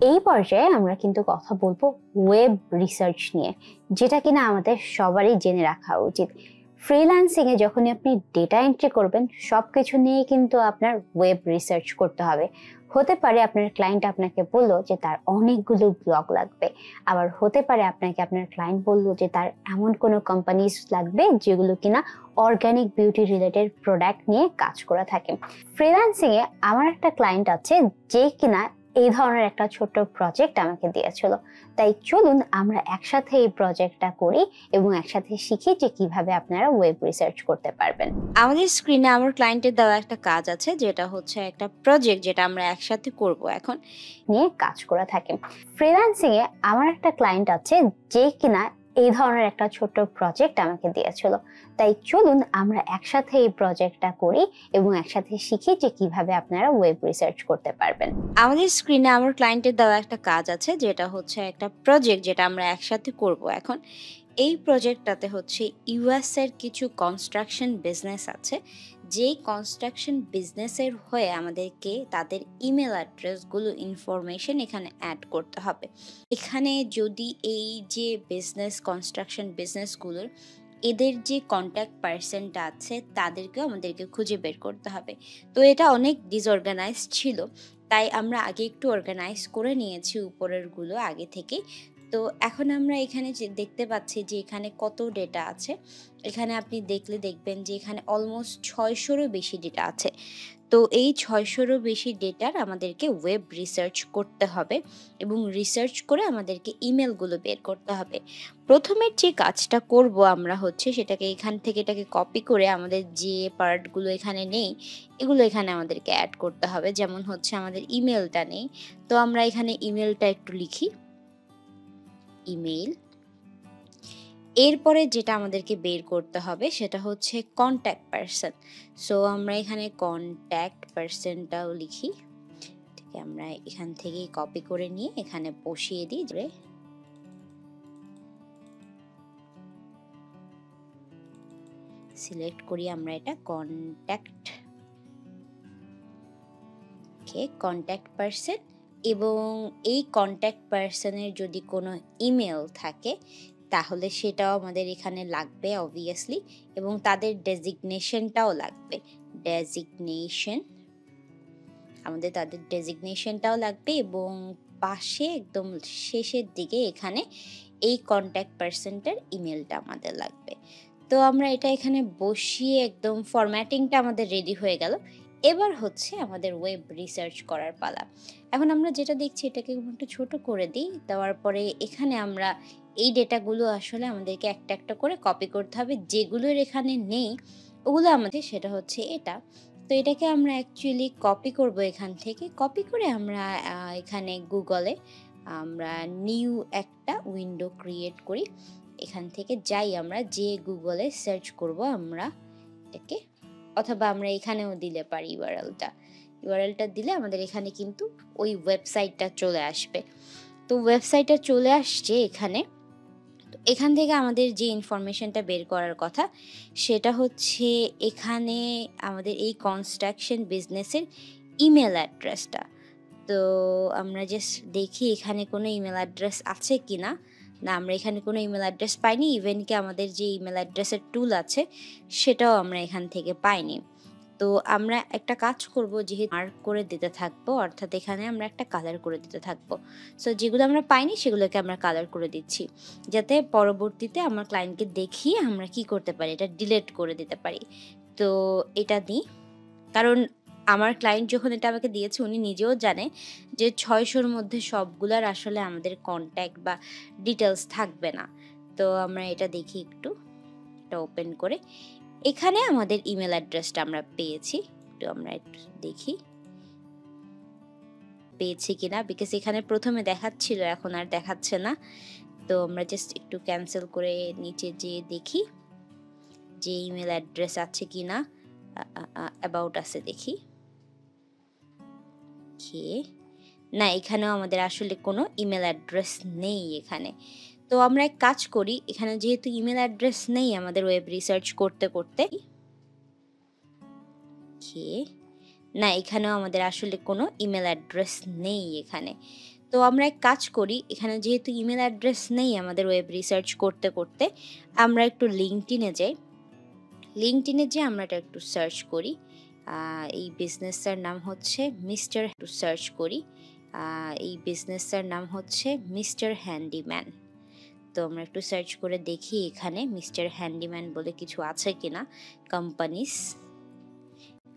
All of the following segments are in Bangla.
এই পর্যায়ে আমরা কিন্তু কথা বলবো ওয়েব রিসার্চ নিয়ে, যেটা কিনা আমাদের সবারই জেনে রাখা উচিত। ফ্রিল্যান্সিং এ যখনই আপনি ডেটা এন্ট্রি করবেন, সবকিছু নিয়ে কিন্তু আপনার ওয়েব রিসার্চ করতে হবে। হতে পারে আপনার ক্লায়েন্ট আপনাকে বললো যে তার অনেকগুলো ব্লগ লাগবে, আবার হতে পারে আপনার ক্লায়েন্ট বললো যে তার এমন কোনো কোম্পানিজ লাগবে যেগুলো কিনা অর্গানিক বিউটি রিলেটেড প্রোডাক্ট নিয়ে কাজ করে থাকে। ফ্রিল্যান্সিং এ আমার একটা ক্লায়েন্ট আছে যে কিনা এই ধরনের একটা ছোট্ট প্রজেক্ট আমাকে দিয়েছিল। তাই চলুন আমরা একসাথে এই প্রজেক্টটা করি এবং একসাথে শিখি যে কিভাবে আপনারা ওয়েব রিসার্চ করতে পারবেন। আমাদের স্ক্রিনে আমার ক্লায়েন্টের দেওয়া একটা কাজ আছে, যেটা হচ্ছে একটা প্রজেক্ট যেটা আমরা একসাথে করব এখন নিয়ে কাজ করে থাকে। ফ্রিল্যান্সিং এ আমার একটা ক্লায়েন্ট আছে যে কিনা এই ধরনের একটা ছোট্ট প্রজেক্ট আমাকে দিয়েছিল। তাই চলুন আমরা একসাথে এই প্রজেক্টটা করি এবং একসাথে শিখি যে কিভাবে আপনারা ওয়েব রিসার্চ করতে পারবেন। আমাদের স্ক্রিনে আমার ক্লায়েন্টের দেওয়া একটা কাজ আছে, যেটা হচ্ছে একটা প্রজেক্ট যেটা আমরা একসাথে করব এখন। এই প্রজেক্টটাতে হচ্ছে ইউএস এর কিছু কনস্ট্রাকশন বিজনেস আছে, যেই কনস্ট্রাকশন বিজনেসের হয়ে আমাদেরকে তাদের ইমেল অ্যাড্রেসগুলো ইনফরমেশন এখানে অ্যাড করতে হবে। এখানে যদি এই যে কনস্ট্রাকশন বিজনেসগুলোর এদের যে কন্ট্যাক্ট পার্সনটা আছে তাদেরকেও আমাদেরকে খুঁজে বের করতে হবে। তো এটা অনেক ডিসঅর্গানাইজড ছিল, তাই আমরা আগে একটু অর্গানাইজ করে নিয়েছি উপরেরগুলো আগে থেকে। তো এখন আমরা এখানে যে দেখতে পাচ্ছি যে এখানে কত ডেটা আছে। এখানে আপনি দেখলে দেখবেন যে এখানে অলমোস্ট ৬০০রও বেশি ডেটা আছে। তো এই ৬০০রও বেশি ডেটার আমাদেরকে ওয়েব রিসার্চ করতে হবে এবং রিসার্চ করে আমাদেরকে ইমেলগুলো বের করতে হবে। প্রথমের যে কাজটা করব আমরা হচ্ছে সেটাকে এখান থেকে এটাকে কপি করে আমাদের যে পার্টগুলো এখানে নেই এগুলো এখানে আমাদেরকে অ্যাড করতে হবে। যেমন হচ্ছে আমাদের ইমেলটা নেই, তো আমরা এখানে ইমেলটা একটু লিখি, ইমেইল। এরপরে যেটা আমাদেরকে বের করতে হবে সেটা হচ্ছে কন্ট্যাক্ট পারসন। সো আমরা এখানে কন্ট্যাক্ট পারসনটাও লিখি। ঠিক আছে, আমরা এখান থেকেই কপি করে নিয়ে এখানে বসিয়ে দিই। সিলেক্ট করি আমরা এটা কন্ট্যাক্ট পারসন, এবং এই কন্ট্যাক্ট পারসনের যদি কোনো ইমেল থাকে তাহলে সেটাও আমাদের এখানে লাগবে অবভিয়াসলি, এবং তাদের ডেজিগনেশনটাও লাগবে। তাদের ডেজিগনেশনটাও লাগবে, এবং পাশে একদম শেষের দিকে এখানে এই কন্ট্যাক্ট পারসনটার ইমেলটা আমাদের লাগবে। তো আমরা এটা এখানে বসিয়ে একদম ফরম্যাটিংটা আমাদের রেডি হয়ে গেল। এবার হচ্ছে আমাদের ওয়েব রিসার্চ করার পালা। এখন আমরা যেটা দেখছি এটাকে একটু ছোট করে দিই। দেওয়ার পরে এখানে আমরা এই ডেটাগুলো আসলে আমাদেরকে একটা একটা করে কপি করতে হবে। যেগুলোর এখানে নেই ওগুলো আমাদের, সেটা হচ্ছে এটা। তো এটাকে আমরা অ্যাকচুয়ালি কপি করব এখান থেকে। কপি করে আমরা এখানে গুগলে আমরা নিউ একটা উইন্ডো ক্রিয়েট করি। এখান থেকে যাই আমরা যে গুগলে সার্চ করব আমরা এটাকে, অথবা আমরা এখানেও দিলে পারি ইউআরএলটা দিলে আমাদের এখানে কিন্তু ওই ওয়েবসাইটটা চলে আসবে। তো ওয়েবসাইটটা চলে আসছে এখানে। তো এখান থেকে আমাদের যে ইনফরমেশনটা বের করার কথা সেটা হচ্ছে এখানে আমাদের এই কনস্ট্রাকশন বিজনেসের ইমেল অ্যাড্রেসটা। তো আমরা জাস্ট দেখি এখানে কোনো ইমেল অ্যাড্রেস আছে কি না। না, আমরা এখানে কোনো ইমেল অ্যাড্রেস পাইনি। ইভেন কি আমাদের যে ইমেল অ্যাড্রেসের টুল আছে সেটাও আমরা এখান থেকে পাইনি। তো আমরা একটা কাজ করব, যেহেতু মার্ক করে দিতে থাকবো, অর্থাৎ এখানে আমরা একটা কালার করে দিতে থাকবো। সো যেগুলো আমরা পাইনি সেগুলোকে আমরা কালার করে দিচ্ছি, যাতে পরবর্তীতে আমার ক্লায়েন্টকে দেখিয়ে আমরা কি করতে পারি, এটা ডিলিট করে দিতে পারি। তো এটা দিই, কারণ আমার ক্লায়েন্ট যখন এটা আমাকে দিয়েছে উনি নিজেও জানে যে ৬০০-র মধ্যে সবগুলার আসলে আমাদের কন্ট্যাক্ট বা ডিটেলস থাকবে না। তো আমরা এটা দেখি একটু, এটা ওপেন করে এখানে আমাদের ইমেল অ্যাড্রেসটা আমরা পেয়েছি। একটু আমরা একটু দেখি পেয়েছি কিনা, বিকজ এখানে প্রথমে দেখাচ্ছিল এখন আর দেখাচ্ছে না। তো আমরা জাস্ট একটু ক্যান্সেল করে নিচে যেয়ে দেখি যে ইমেল অ্যাড্রেস আছে কিনা। অ্যাবাউট আছে দেখি, না এখানেও আমাদের আসলে কোনো ইমেল অ্যাড্রেস নেই এখানে। তো আমরা এক কাজ করি, এখানে যেহেতু ইমেল অ্যাড্রেস নেই আমাদের ওয়েব রিসার্চ করতে করতে, না এখানেও আমাদের আসলে কোনো ইমেল অ্যাড্রেস নেই এখানে। তো তো আমরা এক কাজ করি, এখানে যেহেতু ইমেল অ্যাড্রেস নেই আমাদের ওয়েব রিসার্চ করতে করতে, আমরা একটু লিঙ্কডইনে যাই। লিঙ্কডইনে যেয়ে আমরা এটা একটু সার্চ করি। এই বিজনেসটার নাম হচ্ছে মিস্টার হ্যান্ডিম্যান। তো আমরা একটু সার্চ করে দেখি এখানে মিস্টার হ্যান্ডিম্যান বলে কিছু আছে কিনা কোম্পানিস।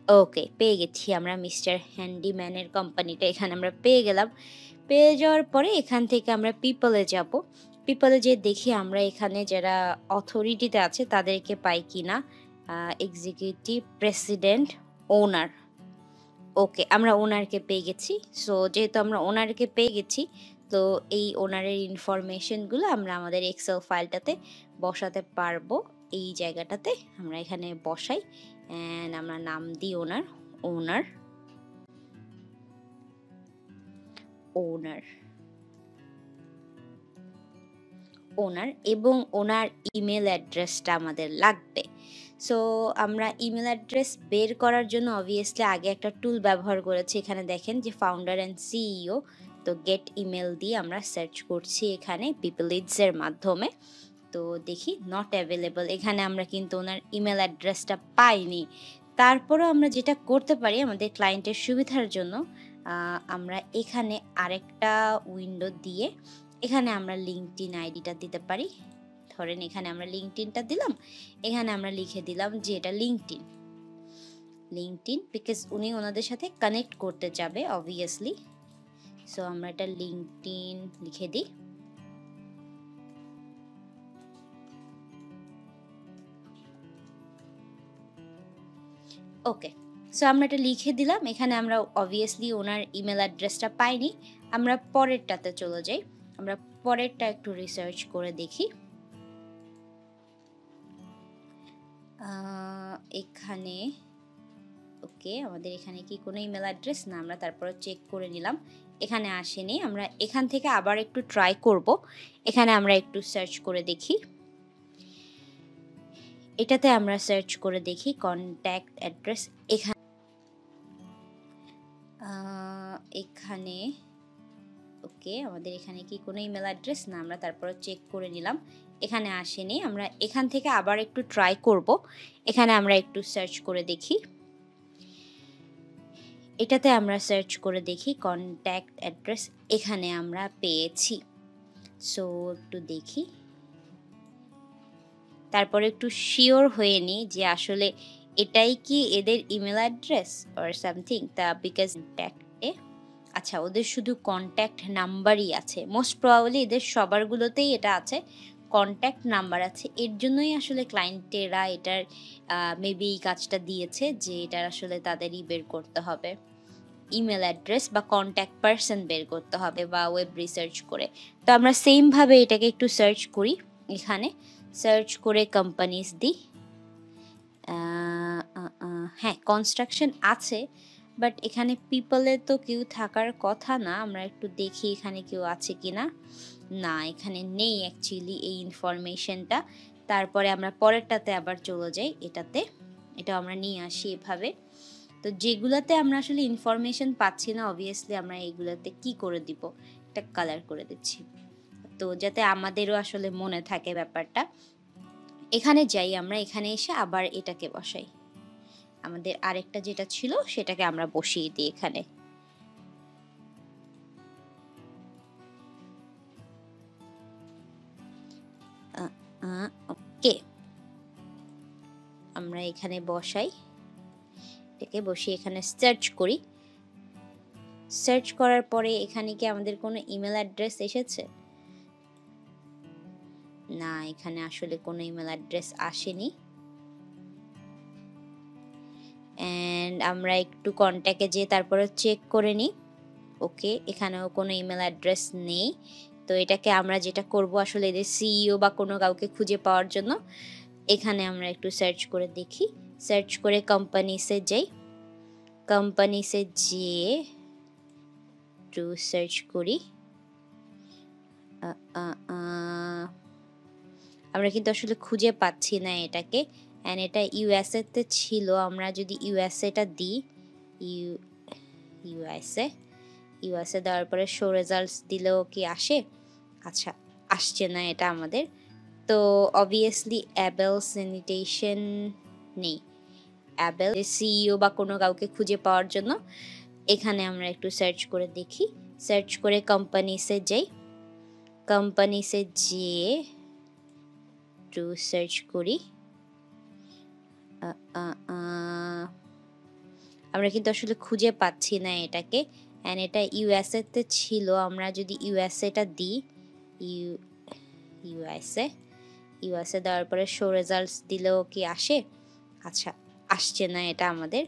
ওকে, পেয়ে গেছি আমরা মিস্টার হ্যান্ডিম্যানের কোম্পানিটা এখানে আমরা পেয়ে গেলাম। পেয়ে যাওয়ার পরে এখান থেকে আমরা পিপলে যাব। পিপলে যেয়ে দেখি আমরা এখানে যারা অথরিটিতে আছে তাদেরকে পাই কিনা। এক্সিকিউটিভ, প্রেসিডেন্ট, ওনার। ওকে, আমরা ওনারকে পেয়ে গেছি। সো যেহেতু আমরা ওনারকে পেয়ে গেছি, তো এই ওনারের ইনফরমেশনগুলো আমরা আমাদের এক্সেল ফাইলটাতে বসাতে পারবো। এই জায়গাটাতে আমরা এখানে বসাই অ্যান্ড আমরা নাম দিই ওনার ওনার ওনার ওনার এবং ওনার ইমেল অ্যাড্রেসটা আমাদের লাগবে। সো আমরা ইমেল অ্যাড্রেস বের করার জন্য অবভিয়াসলি আগে একটা টুল ব্যবহার করেছি। এখানে দেখেন যে ফাউন্ডার অ্যান্ড সিইও। তো গেট ইমেল দিয়ে আমরা সার্চ করছি এখানে পিপল লিডসের মাধ্যমে। তো দেখি নট অ্যাভেলেবল, এখানে আমরা কিন্তু ওনার ইমেল অ্যাড্রেসটা পাইনি। তারপরেও আমরা যেটা করতে পারি আমাদের ক্লায়েন্টের সুবিধার জন্য, আমরা এখানে আরেকটা উইন্ডো দিয়ে এখানে আমরা লিঙ্কডইন আইডিটা দিতে পারি। ধরেন এখানে আমরা লিঙ্কডইনটা দিলাম, এখানে আমরা লিখে দিলাম যে এটা লিঙ্কডইন বিকজ উনি ওনাদের সাথে কানেক্ট করতে যাবে অবভিয়াসলি। সো আমরা এটা লিঙ্কডইন লিখে দিই। ওকে, সো আমরা এটা লিখে দিলাম। এখানে আমরা অবভিয়াসলি ওনার ইমেল অ্যাড্রেসটা পাইনি। আমরা পরেরটাতে চলে যাই। আমরা পরেরটা একটু রিসার্চ করে দেখি। এখানে ওকে, আমাদের এখানে কি কোনো ইমেল অ্যাড্রেস না, আমরা তারপরে চেক করে নিলাম, এখানে আসেনি। আমরা এখান থেকে আবার একটু ট্রাই করব। এখানে আমরা একটু সার্চ করে দেখি। এটাতে আমরা সার্চ করে দেখি কন্ট্যাক্ট অ্যাড্রেস। এখানে ওকে, আমাদের এখানে কি কোনো ইমেল অ্যাড্রেস না, আমরা তারপরে চেক করে নিলাম, এখানে আসেনি। আমরা এখান থেকে আবার একটু ট্রাই করব। এখানে আমরা একটু সার্চ করে দেখি। এটাতে আমরা সার্চ করে দেখি কন্ট্যাক্ট অ্যাড্রেস, এখানে আমরা পেয়েছি। সো একটু দেখি, তারপরে একটু শিওর হয়ে নিই যে আসলে এটাই কি এদের ইমেল অ্যাড্রেস অর সামথিং। তা বিকজ কন্ট্যাক্টে আচ্ছা, ওদের শুধু কন্ট্যাক্ট নাম্বারই আছে, মোস্ট প্রবাবলি এদের সবারগুলোতেই এটা আছে, কন্ট্যাক্ট নাম্বার আছে। এর জন্যই আসলে ক্লায়েন্টেরা এটার মেবি এই কাজটা দিয়েছে যে এটার আসলে তাদেরই বের করতে হবে ইমেল অ্যাড্রেস বা কন্ট্যাক্ট পারসন বের করতে হবে বা ওয়েব রিসার্চ করে। তো আমরা সেমভাবে এটাকে একটু সার্চ করি। এখানে সার্চ করে কোম্পানিজ দিই। হ্যাঁ, কনস্ট্রাকশন আছে, বাট এখানে পিপলে তো কেউ থাকার কথা না। আমরা একটু দেখি এখানে কেউ আছে কিনা। না, এখানে নেই অ্যাকচুয়ালি এই ইনফরমেশনটা। তারপরে আমরা পরেরটাতে আবার চলে যাই। এটা আমরা নিয়ে আসি এভাবে। তো যেগুলাতে আমরা আসলে ইনফরমেশন পাচ্ছি না অবভিয়াসলি আমরা এইগুলাতে কি করে দিব, একটা কালার করে দিচ্ছি, তো যাতে আমাদেরও আসলে মনে থাকে ব্যাপারটা। এখানে যাই আমরা, এখানে এসে আবার এটাকে বসাই। আমাদের আরেকটা যেটা ছিল সেটাকে আমরা বসিয়ে দিই এখানে। ওকে, আমরা এখানে বসাই, এটাকে বসিয়ে এখানে সার্চ করি। সার্চ করার পরে এখানে কি আমাদের কোনো ইমেল অ্যাড্রেস এসেছে? না, এখানে আসলে কোনো ইমেল অ্যাড্রেস আসেনি। অ্যান্ড আমরা একটু কন্ট্যাক্টে যেয়ে তারপরে চেক করে নিই। ওকে, এখানেও কোনো ইমেল অ্যাড্রেস নেই। তো এটাকে আমরা যেটা করব আসলে এদের সিইও বা কোনো কাউকে খুঁজে পাওয়ার জন্য এখানে আমরা একটু সার্চ করে দেখি। সার্চ করে কোম্পানিসে যাই। কোম্পানিসে যেয়ে একটু সার্চ করি। আমরা কিন্তু আসলে খুঁজে পাচ্ছি না এটাকে। অ্যান্ড এটা ইউএসএতে ছিল। আমরা যদি ইউএসএটা দিই, ইউএসএ, ইউএসএ দেওয়ার পরে শো রেজাল্টস দিলেও কি আসে? আচ্ছা, আসছে না এটা আমাদের। তো অবভিয়াসলি অ্যাবেল স্যানিটেশন নেই। অ্যাবেল সিইও বা কোনো কাউকে খুঁজে পাওয়ার জন্য এখানে আমরা একটু সার্চ করে দেখি। সার্চ করে কোম্পানিসে যাই। কোম্পানিসে যেয়ে একটু সার্চ করি। আ আ আ আমরা কিন্তু আসলে খুঁজে পাচ্ছি না এটাকে। অ্যান্ড এটা ইউএসএ তে ছিল। আমরা যদি ইউএসএ টা দিই, ইউ ইউএসএ ইউএসএ দেওয়ার পরে শো রেজাল্টস দিলেও কি আসে? আচ্ছা, আসছে না এটা আমাদের।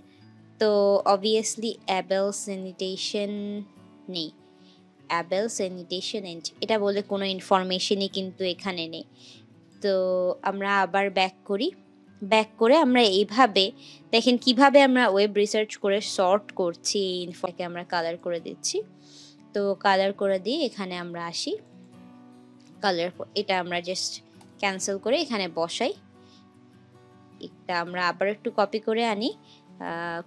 তো অবভিয়াসলি অ্যাবেল স্যানিটেশন নেই। অ্যাবেল স্যানিটেশন এটা বলে কোনো ইনফরমেশনই কিন্তু এখানে নেই। তো আমরা আবার ব্যাক করি। ব্যাক করে আমরা এইভাবে দেখেন কিভাবে আমরা ওয়েব রিসার্চ করে সর্ট করছি। এই ইনফোকে আমরা কালার করে দিচ্ছি। তো কালার করে দিয়ে এখানে আমরা আসি। কালার এটা আমরা জাস্ট ক্যান্সেল করে এখানে বসাই। এটা আমরা আবার একটু কপি করে আনি।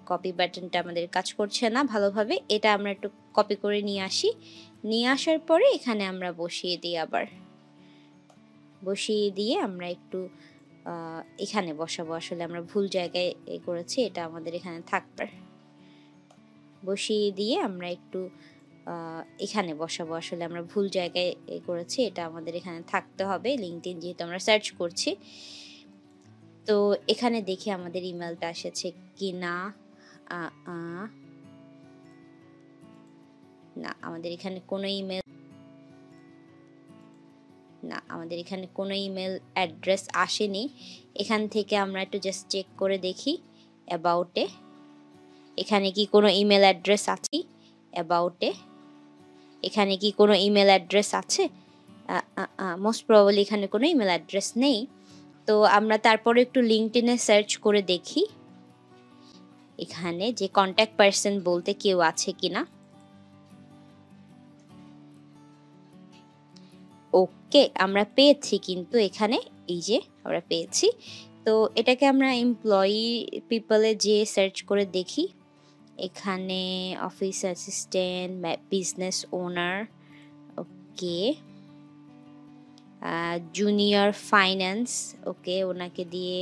কপি বাটনটা আমাদের কাজ করছে না ভালোভাবে। এটা আমরা একটু কপি করে নিয়ে আসি। নিয়ে আসার পরে এখানে আমরা বসিয়ে দিই আবার। বসিয়ে দিয়ে আমরা একটু এখানে বসাবো। আসলে আমরা ভুল জায়গায় করেছি, এটা আমাদের এখানে থাকবে। বসিয়ে দিয়ে আমরা একটু এখানে বসাবো। আসলে আমরা ভুল জায়গায় করেছি, এটা আমাদের এখানে থাকতে হবে। লিঙ্কডইন যেহেতু আমরা সার্চ করছি, তো এখানে দেখি আমাদের ইমেলটা এসেছে কি না। না, আমাদের এখানে কোনো ইমেল অ্যাড্রেস আসেনি। এখান থেকে আমরা একটু জাস্ট চেক করে দেখি অ্যাবাউটে এখানে কি কোনো ইমেল অ্যাড্রেস আছে। এখানে কি কোনো ইমেল অ্যাড্রেস আছে? মোস্ট প্রবাবলি এখানে কোনো ইমেল অ্যাড্রেস নেই। তো আমরা তারপরে একটু লিঙ্কডইনে সার্চ করে দেখি এখানে যে কন্ট্যাক্ট পারসন বলতে কেউ আছে কিনা। ওকে, আমরা পেয়েছি কিন্তু এখানে এই যে আমরা পেয়েছি। তো এটাকে আমরা এমপ্লয়ি পিপলে যে সার্চ করে দেখি। এখানে অফিস অ্যাসিস্ট্যান্ট, বিজনেস ওনার, ওকে, জুনিয়র ফাইন্যান্স, ওকে, ওনাকে দিয়ে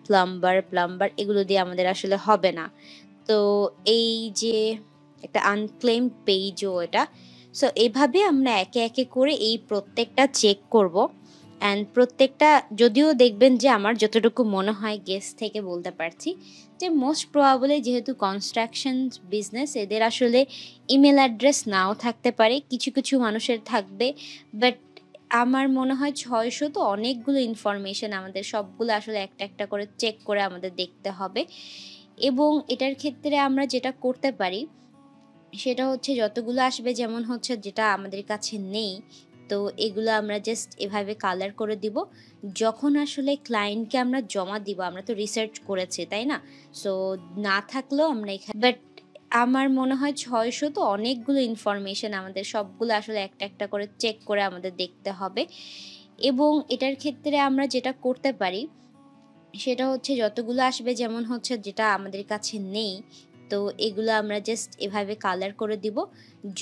প্লাম্বার এগুলো দিয়ে আমাদের আসলে হবে না। তো এই যে একটা আনক্লেমড পেজও এটা। সো এভাবে আমরা একে একে করে এই প্রত্যেকটা চেক করব। অ্যান্ড প্রত্যেকটা যদিও দেখবেন যে আমার যতটুকু মনে হয় গেস থেকে বলতে পারছি যে মোস্ট প্রবাবলি যেহেতু কনস্ট্রাকশন বিজনেস, এদের আসলে ইমেল অ্যাড্রেস নাও থাকতে পারে, কিছু কিছু মানুষের থাকবে। বাট আমার মনে হয় 600 তো অনেকগুলো ইনফরমেশন, আমাদের সবগুলো আসলে একটা একটা করে চেক করে আমাদের দেখতে হবে। এবং এটার ক্ষেত্রে আমরা যেটা করতে পারি সেটা হচ্ছে যতগুলো আসবে, যেমন হচ্ছে যেটা আমাদের কাছে নেই, তো এগুলো আমরা জাস্ট এভাবে কালার করে দিব। যখন আসলে ক্লায়েন্টকে আমরা জমা দিব, আমরা তো রিসার্চ করেছি তাই না? সো না থাকলেও আমরা এখানে, বাট আমার মনে হয় 600 তো অনেকগুলো ইনফরমেশন, আমাদের সবগুলো আসলে একটা একটা করে চেক করে আমাদের দেখতে হবে। এবং এটার ক্ষেত্রে আমরা যেটা করতে পারি সেটা হচ্ছে যতগুলো আসবে, যেমন হচ্ছে যেটা আমাদের কাছে নেই, তো এগুলো আমরা জাস্ট এভাবে কালার করে দিব।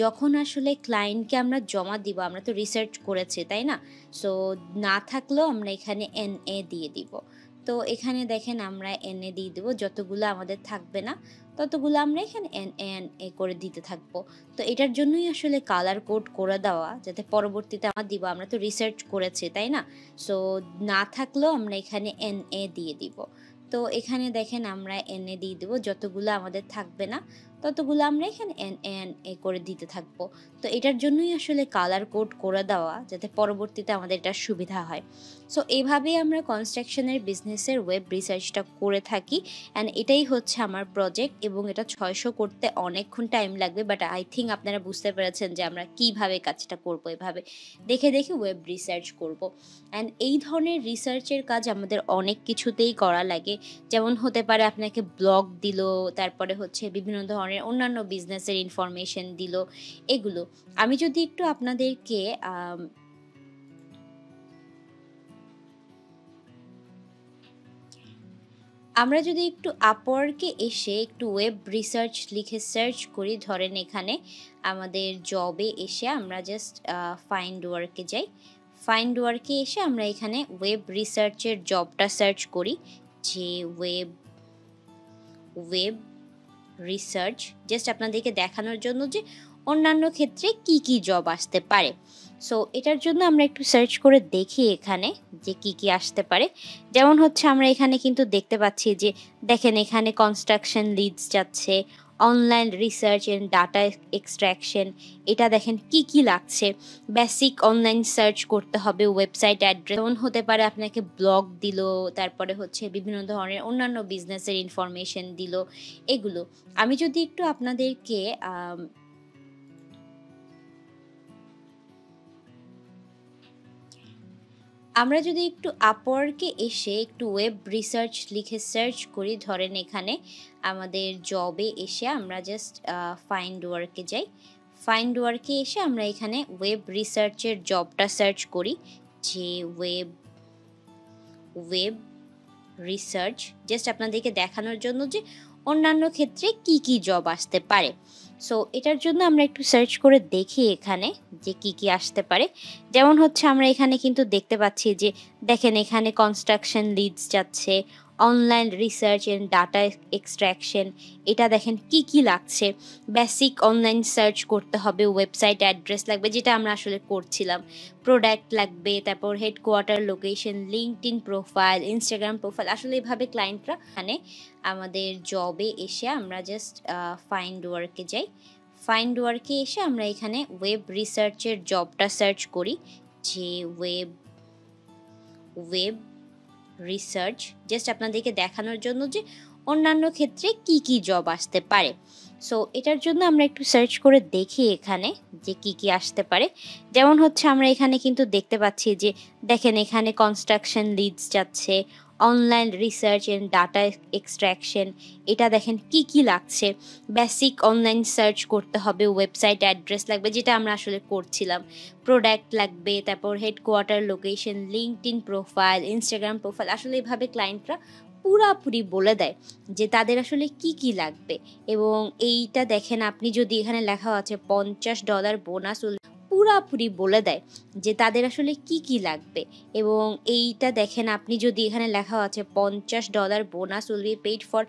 যখন আসলে ক্লায়েন্টকে আমরা জমা দিব, আমরা তো রিসার্চ করেছি তাই না? সো না থাকলেও আমরা এখানে NA দিয়ে দিব। তো এখানে দেখেন আমরা NA দিয়ে দেবো। যতগুলো আমাদের থাকবে না ততগুলো আমরা এখানে NA করে দিতে থাকবো। তো এটার জন্যই আসলে কালার কোড করে দেওয়া, যাতে পরবর্তীতে আমরা দিব, আমরা তো রিসার্চ করেছি তাই না? সো না থাকলেও আমরা এখানে NA দিয়ে দিব। তো এখানে দেখেন আমরা NA দিয়ে দেবো। যতগুলো আমাদের থাকবে না ততগুলো আমরা এখানে NA করে দিতে থাকবো। তো এটার জন্যই আসলে কালার কোড করে দেওয়া, যাতে পরবর্তীতে আমাদের এটার সুবিধা হয়। সো এভাবেই আমরা কনস্ট্রাকশনের বিজনেসের ওয়েব রিসার্চটা করে থাকি। অ্যান্ড এটাই হচ্ছে আমার প্রজেক্ট, এবং এটা 600 করতে অনেকক্ষণ টাইম লাগবে। বাট আই থিঙ্ক আপনারা বুঝতে পেরেছেন যে আমরা কিভাবে কাজটা করব। এভাবে দেখে দেখে ওয়েব রিসার্চ করব। অ্যান্ড এই ধরনের রিসার্চের কাজ আমাদের অনেক কিছুতেই করা লাগে। যেমন হতে পারে আপনাকে ব্লগ দিল, তারপরে হচ্ছে বিভিন্ন ধরনের অন্যান্য বিজনেসের ইনফরমেশন দিল, এগুলো। আমি যদি একটু আপনাদেরকে আমরা যদি একটু আপওয়ার্কে এসে একটু ওয়েব রিসার্চ লিখে সার্চ করি, ধরেন এখানে আমাদের জবে এসে আমরা জাস্ট ফাইন্ড ওয়ার্কে যাই। ফাইন্ড ওয়ার্কে এসে আমরা এখানে ওয়েব রিসার্চের জবটা সার্চ করি, যে ওয়েব ওয়েব রিসার্চ, জাস্ট আপনাদেরকে দেখানোর জন্য যে অন্যান্য ক্ষেত্রে কি কি জব আসতে পারে। সো এটার জন্য আমরা একটু সার্চ করে দেখি এখানে যে কি কি আসতে পারে। যেমন হচ্ছে আমরা এখানে কিন্তু দেখতে পাচ্ছি যে দেখেন এখানে কনস্ট্রাকশন লিডস যাচ্ছে, online research and data extraction, এটা দেখেন কি কি লাগছে। বেসিক অনলাইন সার্চ করতে হবে, ওয়েবসাইট অ্যাড্রেস, যেমন হতে পারে আপনাকে ব্লগ দিল, তারপরে হচ্ছে বিভিন্ন ধরনের অন্যান্য বিজনেসের ইনফরমেশন দিল, এগুলো। আমি যদি একটু আপনাদেরকে আমরা যদি একটু আপওয়ার্কে এসে একটু ওয়েব রিসার্চ লিখে সার্চ করি, ধরেন এখানে আমাদের জবে এসে আমরা জাস্ট ফাইন্ড ওয়ার্কে যাই। ফাইন্ড ওয়ার্কে এসে আমরা এখানে ওয়েব রিসার্চের জবটা সার্চ করি, যে ওয়েব রিসার্চ, জাস্ট আপনাদেরকে দেখানোর জন্য যে অন্যান্য ক্ষেত্রে কি কি জব আসতে পারে। সো এটার জন্য আমরা একটু সার্চ করে দেখি এখানে যে কি কি আসতে পারে। যেমন হচ্ছে আমরা এখানে কিন্তু দেখতে পাচ্ছি যে দেখেন এখানে কনস্ট্রাকশন লিডস যাচ্ছে, online research and data extraction, এটা দেখেন কি কি লাগছে। বেসিক অনলাইন সার্চ করতে হবে, ওয়েবসাইট অ্যাড্রেস লাগবে, যেটা আমরা আসলে করছিলাম, প্রোডাক্ট লাগবে, তারপর headquarter location, LinkedIn profile, Instagram profile. আসলে এইভাবে ক্লায়েন্টরা এখানে আমাদের জবে এসে আমরা জাস্ট ফাইন্ড ওয়ার্কে যাই। ফাইন্ড ওয়ার্কে এসে আমরা এখানে ওয়েব রিসার্চের জবটা সার্চ করি, যে ওয়েব রিসার্চ, জাস্ট আপনাদেরকে দেখানোর জন্য যে অন্যান্য ক্ষেত্রে কি কি জব আসতে পারে। সো এটার জন্য আমরা একটু সার্চ করে দেখি এখানে যে কি কি আসতে পারে। যেমন হচ্ছে আমরা এখানে কিন্তু দেখতে পাচ্ছি যে দেখেন এখানে কনস্ট্রাকশন লিডস যাচ্ছে, online research and data extraction, এটা দেখেন কি কি লাগছে। বেসিক অনলাইন সার্চ করতে হবে, ওয়েবসাইট অ্যাড্রেস লাগবে, যেটা আমরা আসলে করছিলাম, প্রোডাক্ট লাগবে, তারপর headquarter location, LinkedIn profile, Instagram profile. আসলে এইভাবে ক্লায়েন্টরা পুরাপুরি বলে দেয় যে তাদের আসলে কি কি লাগবে। এবং এইটা দেখেন আপনি যদি এখানে লেখা আছে $50 বোনাস, পুরাপুরি বলে দেয় যে তাদের আসলে কি কি লাগবে। এবং এইটা দেখেন আপনি যদি এখানে লেখা আছে $50 bonus will be paid for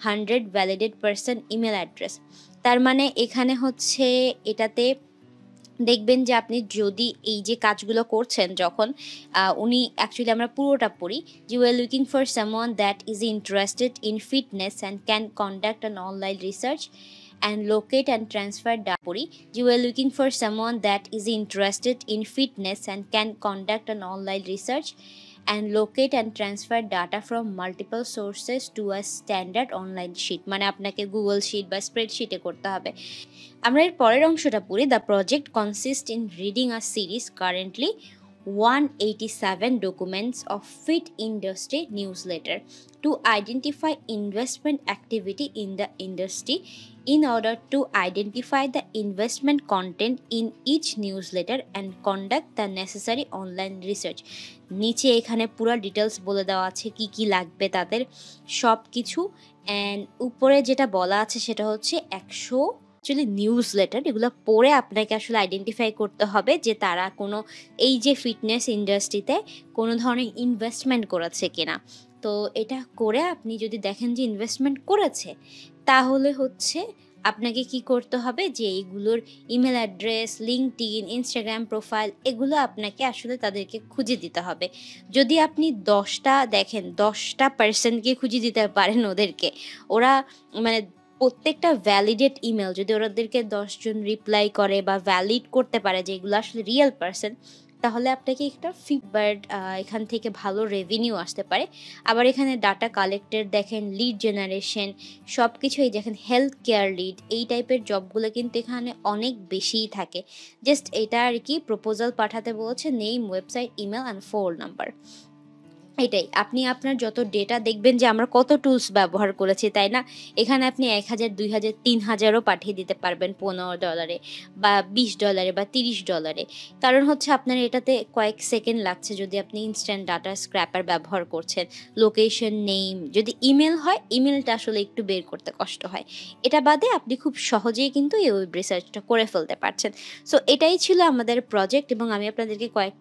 100 validated person email address. তার মানে এখানে হচ্ছে এটাতে দেখবেন যে আপনি যদি এই যে কাজগুলো করছেন, যখন উনি অ্যাকচুয়ালি আমরা পুরোটা পড়ি, যে we are looking for someone that is interested in fitness and can conduct an online research and locate and transfer data পড়ি, যে we are looking for someone that is interested in fitness and can conduct an online research and locate and transfer data from multiple sources to a standard online sheet। মানে আপনাকে গুগল শিট বা স্প্রেডশিটে করতে হবে। আমরা এর পরের অংশটা পড়ি। The project consist in reading a series currently 187 documents of Fit Industry newsletter to identify investment activity in the industry in order to identify the investment content in each newsletter and conduct the necessary online research। নিচে এখানে পুরো ডিটেলস বলে দেওয়া আছে কি কি লাগবে তাদের সব কিছু। অ্যান্ড উপরে যেটা বলা আছে সেটা হচ্ছে 100 অ্যাকচুয়ালি নিউজ লেটার, এগুলো পড়ে আপনাকে আসলে আইডেন্টিফাই করতে হবে যে তারা কোনো এই যে ফিটনেস ইন্ডাস্ট্রিতে কোনো ধরনের ইনভেস্টমেন্ট করেছে কিনা। তো এটা করে আপনি যদি দেখেন যে ইনভেস্টমেন্ট করেছে, তাহলে হচ্ছে আপনাকে কি করতে হবে, যে এইগুলোর email address, LinkedIn, Instagram profile, এগুলো আপনাকে আসলে তাদেরকে খুঁজে দিতে হবে। যদি আপনি 10টা দেখেন, 10টা পার্সনকে খুঁজে দিতে পারেন ওদেরকে, ওরা মানে প্রত্যেকটা ভ্যালিডেট ইমেল যদি ওদেরকে 10 জন রিপ্লাই করে বা ভ্যালিড করতে পারে যে এগুলো আসলে রিয়েল পার্সন, তাহলে আপনাকে একটা ফিডব্যাক এখান থেকে ভালো রেভিনিউ আসতে পারে। আবার এখানে ডাটা কালেক্টেড দেখেন, লিড জেনারেশন, সব কিছুই দেখেন, হেলথ কেয়ার লিড, এই টাইপের জবগুলো কিন্তু এখানে অনেক বেশিই থাকে। জাস্ট এটা আর কি প্রপোজাল পাঠাতে বলছে, name, website, email and phone number. এটাই। আপনি আপনার যত ডেটা দেখবেন যে আমরা কত টুলস ব্যবহার করেছি, তাই না? এখানে আপনি ১,০০০, ২,০০০, ৩,০০০ ও পাঠিয়ে দিতে পারবেন $15 বা $20 বা $30। কারণ হচ্ছে আপনার এটাতে কয়েক সেকেন্ড লাগছে যদি আপনি ইনস্ট্যান্ট ডাটা স্ক্র্যাপার ব্যবহার করছেন। লোকেশন, নেম, যদি ইমেল হয়, ইমেলটা আসলে একটু বের করতে কষ্ট হয়। এটা বাদে আপনি খুব সহজেই কিন্তু এই ওয়েব রিসার্চটা করে ফেলতে পারছেন। সো এটাই ছিল আমাদের প্রজেক্ট এবং আমি আপনাদেরকে কয়েক